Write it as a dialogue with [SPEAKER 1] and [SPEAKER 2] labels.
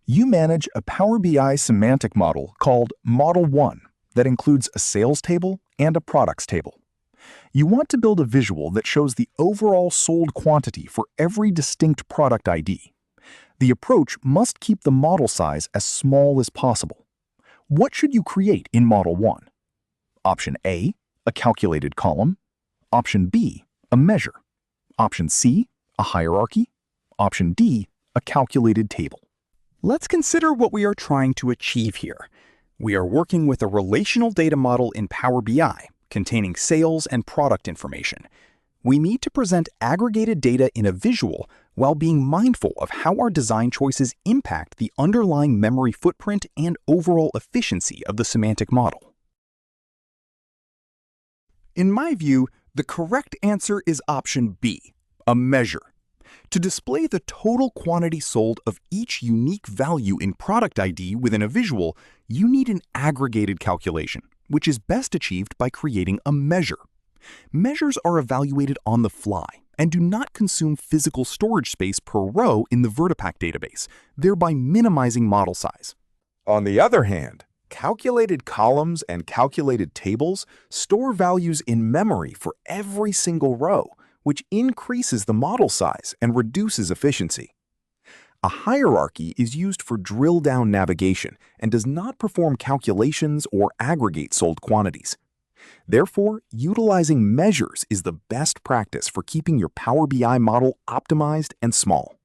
[SPEAKER 1] You manage a Power BI semantic model called Model 1 that includes a sales table and a products table. You want to build a visual that shows the overall sold quantity for every distinct product ID. The approach must keep the model size as small as possible. What should you create in Model 1? Option A, a calculated column. Option B, a measure. Option C, a hierarchy. Option D, a calculated table.
[SPEAKER 2] Let's consider what we are trying to achieve here. We are working with a relational data model in Power BI containing sales and product information. We need to present aggregated data in a visual while being mindful of how our design choices impact the underlying memory footprint and overall efficiency of the semantic model. In my view, the correct answer is option B, a measure. To display the total quantity sold of each unique value in product ID within a visual, you need an aggregated calculation, which is best achieved by creating a measure. Measures are evaluated on the fly and do not consume physical storage space per row in the Vertipack database, thereby minimizing model size.
[SPEAKER 1] On the other hand, calculated columns and calculated tables store values in memory for every single row, which increases the model size and reduces efficiency. A hierarchy is used for drill-down navigation and does not perform calculations or aggregate sold quantities. Therefore, utilizing measures is the best practice for keeping your Power BI model optimized and small.